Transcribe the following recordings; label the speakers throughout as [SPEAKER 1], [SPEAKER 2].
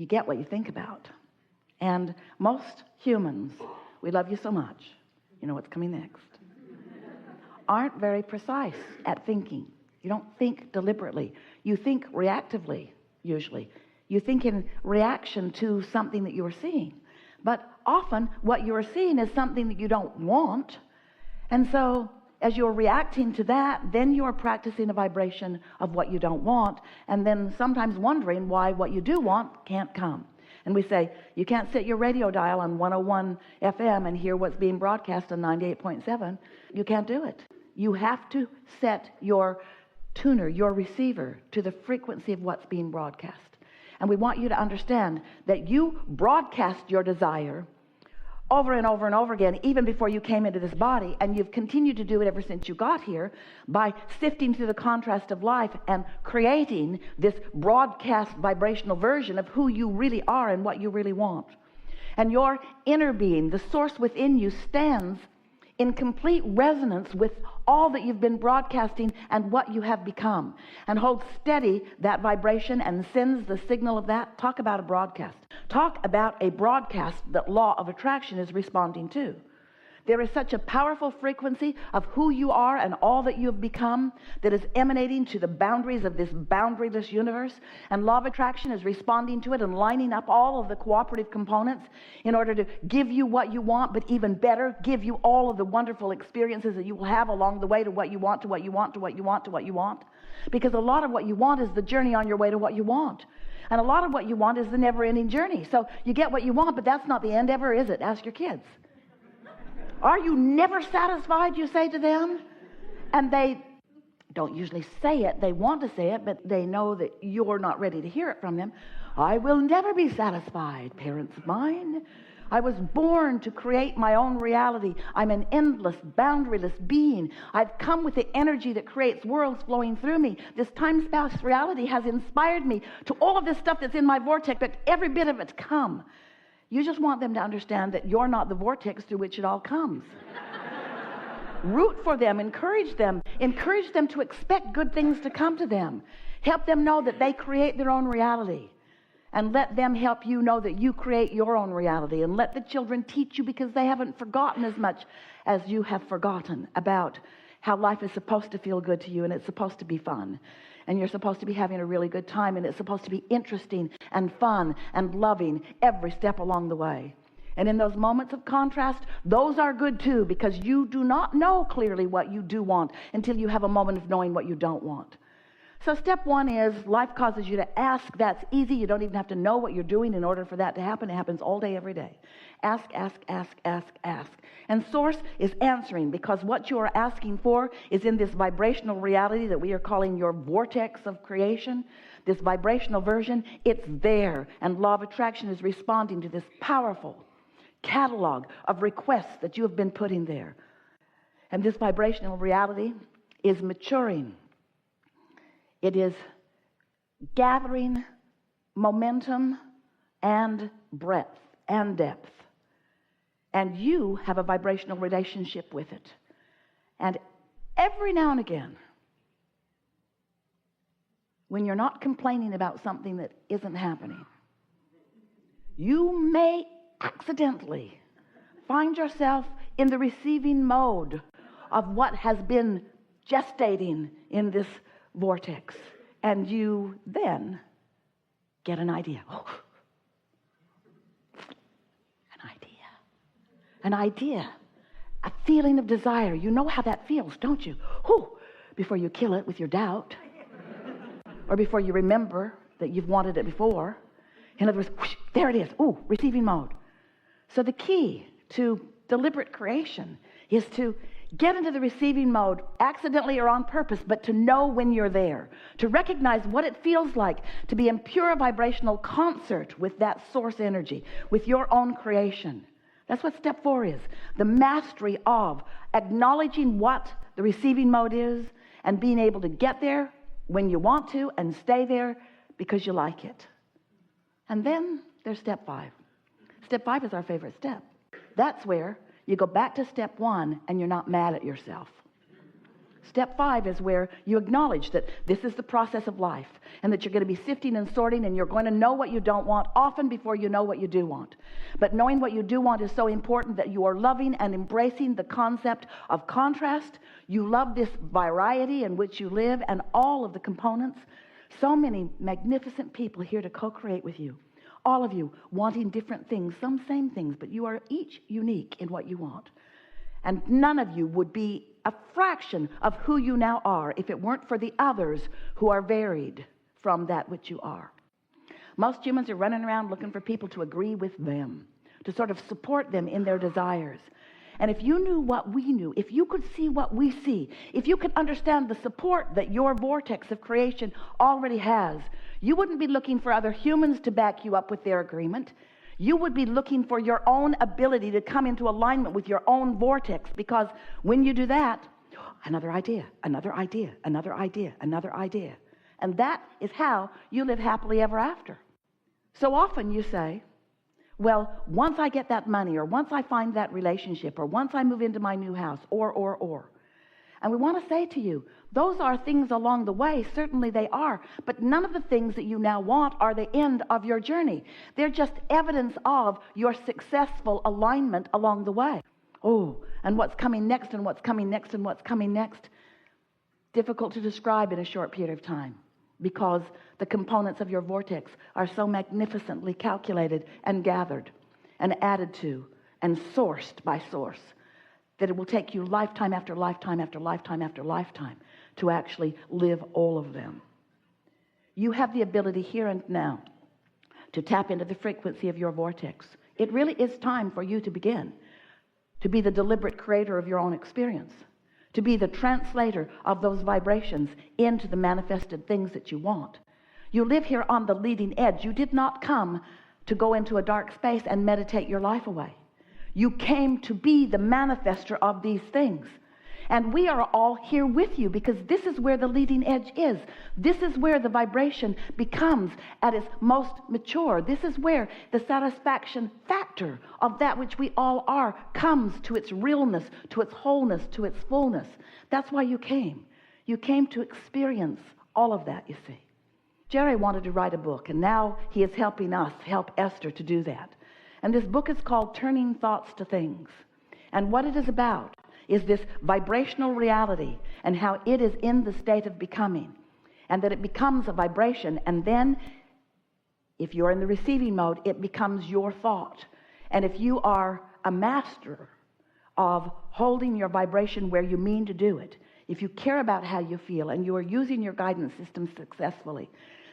[SPEAKER 1] you get what you think about. And most humans, we love you so much, you know what's coming next, aren't very precise at thinking. You don't think deliberately. You think reactively, usually. You think in reaction to something that you are seeing. But often what you are seeing is something that you don't want. And so as you're reacting to that, then you're practicing a vibration of what you don't want, and then sometimes wondering why what you do want can't come. And we say, you can't set your radio dial on 101 FM and hear what's being broadcast on 98.7. You can't do it. You have to set your tuner, your receiver, to the frequency of what's being broadcast. And we want you to understand that you broadcast your desire over and over and over again, even before you came into this body, and you've continued to do it ever since you got here by sifting through the contrast of life and creating this broadcast vibrational version of who you really are and what you really want. And your inner being, the source within you, stands in complete resonance with all that you've been broadcasting and what you have become, and holds steady that vibration and sends the signal of that. Talk about a broadcast. Talk about a broadcast that law of attraction is responding to. There is such a powerful frequency of who you are and all that you have become that is emanating to the boundaries of this boundaryless universe, and law of attraction is responding to it and lining up all of the cooperative components in order to give you what you want, but even better, give you all of the wonderful experiences that you will have along the way to what you want, to what you want, to what you want, to what you want. Because a lot of what you want is the journey on your way to what you want. And a lot of what you want is the never-ending journey. So you get what you want, but that's not the end ever, is it? Ask your kids. Are you never satisfied, you say to them? And they don't usually say it. They want to say it, but they know that you're not ready to hear it from them. I will never be satisfied, parents of mine. I was born to create my own reality. I'm an endless, boundaryless being. I've come with the energy that creates worlds flowing through me. This time-space reality has inspired me to all of this stuff that's in my vortex, but every bit of it's come. You just want them to understand that you're not the vortex through which it all comes. Root for them, encourage them to expect good things to come to them. Help them know that they create their own reality. And let them help you know that you create your own reality. And let the children teach you, because they haven't forgotten as much as you have forgotten about how life is supposed to feel good to you, and it's supposed to be fun. And you're supposed to be having a really good time, and it's supposed to be interesting and fun and loving every step along the way. And in those moments of contrast, those are good too, because you do not know clearly what you do want until you have a moment of knowing what you don't want. So step one is life causes you to ask. That's easy. You don't even have to know what you're doing in order for that to happen. It happens all day, every day. Ask, ask, ask, ask, ask. And Source is answering, because what you are asking for is in this vibrational reality that we are calling your vortex of creation, this vibrational version. It's there. And law of attraction is responding to this powerful catalog of requests that you have been putting there. And this vibrational reality is maturing. It is gathering momentum and breadth and depth. And you have a vibrational relationship with it. And every now and again, when you're not complaining about something that isn't happening, you may accidentally find yourself in the receiving mode of what has been gestating in this vortex, and you then get an idea. Oh, an idea, a feeling of desire. You know how that feels, don't you? Before you kill it with your doubt, or before you remember that you've wanted it before. In other words, whoosh, there it is. Receiving mode. So the key to deliberate creation is to get into the receiving mode, accidentally or on purpose, but to know when you're there, to recognize what it feels like to be in pure vibrational concert with that source energy, with your own creation. That's what step 4 is. The mastery of acknowledging what the receiving mode is and being able to get there when you want to and stay there because you like it. And then there's step 5. Step 5 is our favorite step. That's where you go back to step 1 and you're not mad at yourself. Step 5 is where you acknowledge that this is the process of life and that you're going to be sifting and sorting, and you're going to know what you don't want often before you know what you do want. But knowing what you do want is so important that you are loving and embracing the concept of contrast. You love this variety in which you live and all of the components. So many magnificent people here to co-create with you. All of you wanting different things, some same things, but you are each unique in what you want. And none of you would be a fraction of who you now are if it weren't for the others who are varied from that which you are. Most humans are running around looking for people to agree with them, to sort of support them in their desires. And if you knew what we knew, if you could see what we see, if you could understand the support that your vortex of creation already has, you wouldn't be looking for other humans to back you up with their agreement. You would be looking for your own ability to come into alignment with your own vortex, because when you do that, another idea, another idea, another idea, another idea. And that is how you live happily ever after. So often you say, well, once I get that money, or once I find that relationship, or once I move into my new house, or. And we want to say to you, those are things along the way. Certainly they are. But none of the things that you now want are the end of your journey. They're just evidence of your successful alignment along the way. Oh, and what's coming next, and what's coming next, and what's coming next. Difficult to describe in a short period of time, because the components of your vortex are so magnificently calculated and gathered and added to and sourced by source, that it will take you lifetime after lifetime after lifetime after lifetime to actually live all of them. You have the ability here and now to tap into the frequency of your vortex. It really is time for you to begin to be the deliberate creator of your own experience, to be the translator of those vibrations into the manifested things that you want. You live here on the leading edge. You did not come to go into a dark space and meditate your life away. You came to be the manifester of these things. And we are all here with you, because this is where the leading edge is. This is where the vibration becomes at its most mature. This is where the satisfaction factor of that which we all are comes to its realness, to its wholeness, to its fullness. That's why you came. You came to experience all of that, you see. Jerry wanted to write a book, and now he is helping us help Esther to do that. And this book is called Turning Thoughts to Things. And what it is about is this vibrational reality and how it is in the state of becoming, and that it becomes a vibration, and then if you're in the receiving mode, it becomes your thought. And if you are a master of holding your vibration where you mean to do it, if you care about how you feel and you are using your guidance system successfully,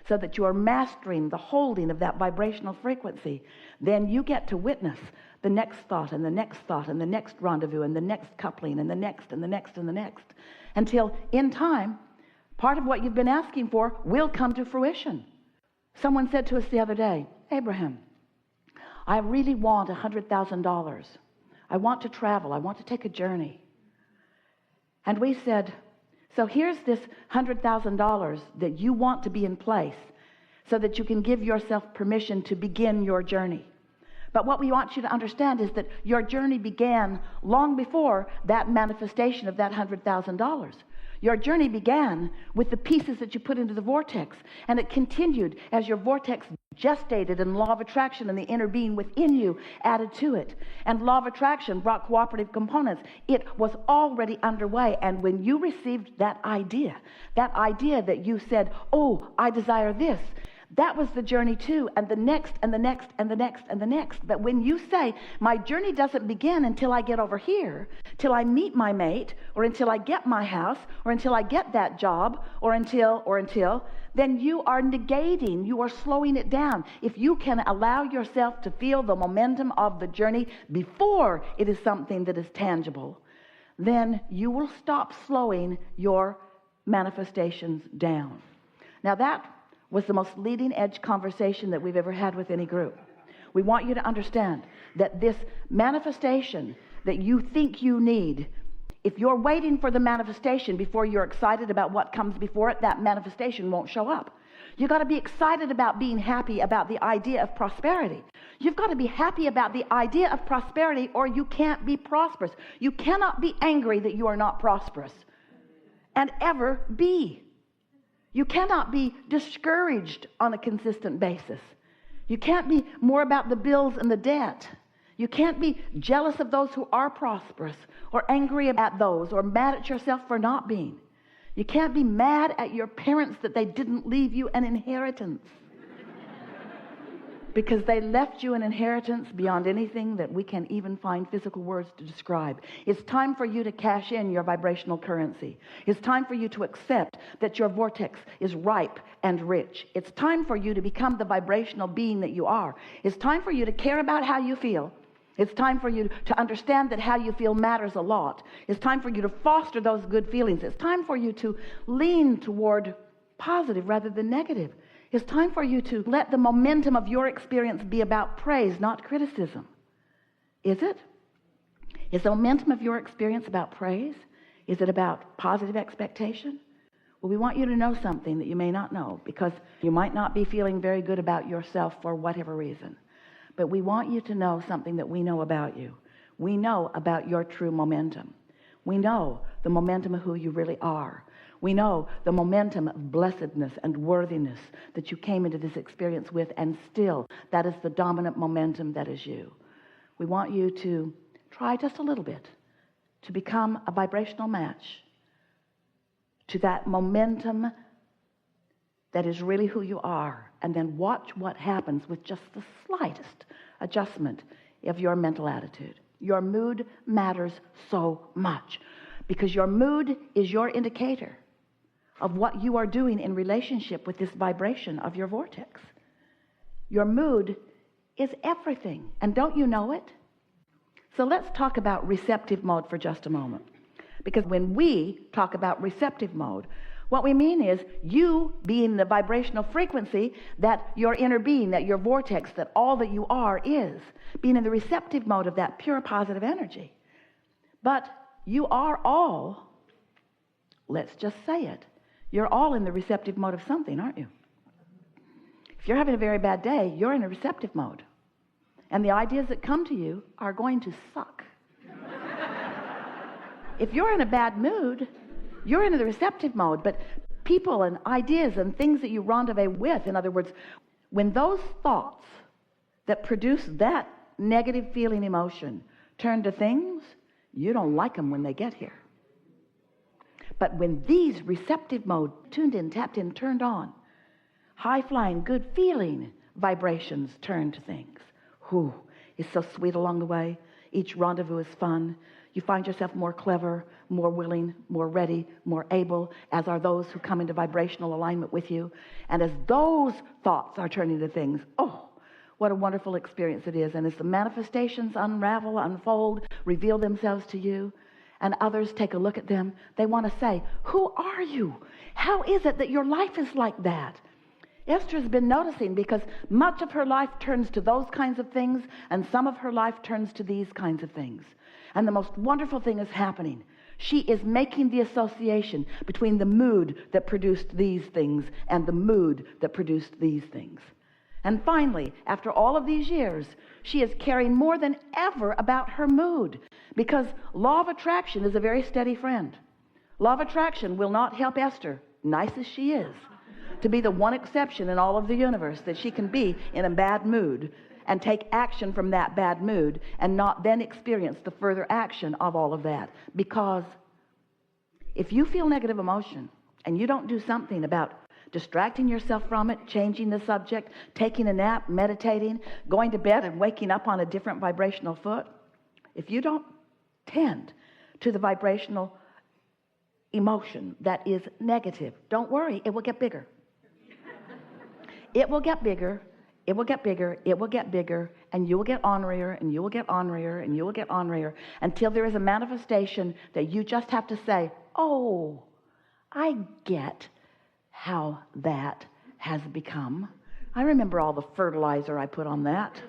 [SPEAKER 1] so that you are mastering the holding of that vibrational frequency, then you get to witness the next thought and the next thought and the next rendezvous and the next coupling and the next and the next and the next, until in time, part of what you've been asking for will come to fruition. Someone said to us the other day, Abraham, I really want $100,000. I want to travel. I want to take a journey. And we said, so here's this $100,000 that you want to be in place so that you can give yourself permission to begin your journey. But what we want you to understand is that your journey began long before that manifestation of that $100,000. Your journey began with the pieces that you put into the vortex, and it continued as your vortex gestated, and law of attraction and the inner being within you added to it. And law of attraction brought cooperative components. It was already underway. And when you received that idea that you said, oh, I desire this, that was the journey too, and the next and the next and the next and the next. But when you say, my journey doesn't begin until I get over here, till I meet my mate, or until I get my house, or until I get that job, or until, then you are negating, you are slowing it down. If you can allow yourself to feel the momentum of the journey before it is something that is tangible, then you will stop slowing your manifestations down. Now that was the most leading edge conversation that we've ever had with any group. We want you to understand that this manifestation that you think you need, if you're waiting for the manifestation before you're excited about what comes before it, that manifestation won't show up. You've got to be excited about being happy about the idea of prosperity. You've got to be happy about the idea of prosperity, or you can't be prosperous. You cannot be angry that you are not prosperous. and ever be. You cannot be discouraged on a consistent basis. You can't be more about the bills and the debt. You can't be jealous of those who are prosperous, or angry at those, or mad at yourself for not being. You can't be mad at your parents that they didn't leave you an inheritance. Because they left you an inheritance beyond anything that we can even find physical words to describe. It's time for you to cash in your vibrational currency. It's time for you to accept that your vortex is ripe and rich. It's time for you to become the vibrational being that you are. It's time for you to care about how you feel. It's time for you to understand that how you feel matters a lot. It's time for you to foster those good feelings. It's time for you to lean toward positive rather than negative. It's time for you to let the momentum of your experience be about praise, not criticism. Is it? Is the momentum of your experience about praise? Is it about positive expectation? Well, we want you to know something that you may not know, because you might not be feeling very good about yourself for whatever reason. But we want you to know something that we know about you. We know about your true momentum. We know the momentum of who you really are. We know the momentum of blessedness and worthiness that you came into this experience with, and still that is the dominant momentum that is you. We want you to try just a little bit to become a vibrational match to that momentum that is really who you are, and then watch what happens with just the slightest adjustment of your mental attitude. Your mood matters so much, because your mood is your indicator of what you are doing in relationship with this vibration of your vortex. Your mood is everything, and don't you know it? So let's talk about receptive mode for just a moment, because when we talk about receptive mode, what we mean is you being the vibrational frequency that your inner being, that your vortex, that all that you are is, being in the receptive mode of that pure positive energy. But you are all, let's just say it, you're all in the receptive mode of something, aren't you? If you're having a very bad day, you're in a receptive mode. And the ideas that come to you are going to suck. If you're in a bad mood, you're in the receptive mode. But people and ideas and things that you rendezvous with, in other words, when those thoughts that produce that negative feeling emotion turn to things, you don't like them when they get here. But when these receptive mode, tuned in, tapped in, turned on, high-flying, good-feeling vibrations turn to things. Whew, it's so sweet along the way. Each rendezvous is fun. You find yourself more clever, more willing, more ready, more able, as are those who come into vibrational alignment with you. And as those thoughts are turning to things, oh, what a wonderful experience it is. And as the manifestations unravel, unfold, reveal themselves to you, and others take a look at them, they want to say, who are you? How is it that your life is like that? Esther's been noticing, because much of her life turns to those kinds of things, and some of her life turns to these kinds of things. And the most wonderful thing is happening. She is making the association between the mood that produced these things and the mood that produced these things. And finally, after all of these years, she is caring more than ever about her mood, because law of attraction is a very steady friend. Law of attraction will not help Esther, nice as she is, to be the one exception in all of the universe that she can be in a bad mood and take action from that bad mood and not then experience the further action of all of that. Because if you feel negative emotion and you don't do something about distracting yourself from it, changing the subject, taking a nap, meditating, going to bed and waking up on a different vibrational foot, if you don't tend to the vibrational emotion that is negative, don't worry, it will get bigger. It will get bigger, it will get bigger, it will get bigger, and you will get ornerier, and you will get ornerier, and you will get ornerier, until there is a manifestation that you just have to say, oh, I get how that has become. I remember all the fertilizer I put on that.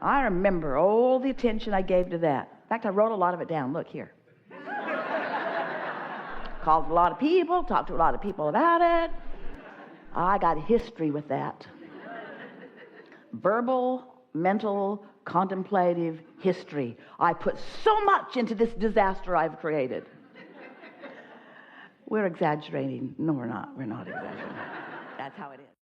[SPEAKER 1] I remember all the attention I gave to that. In fact, I wrote a lot of it down. Look here. Called a lot of people, talked to a lot of people about it. I got history with that. Verbal, mental, contemplative history. I put so much into this disaster I've created. We're exaggerating. No, we're not. We're not exaggerating. That's how it is.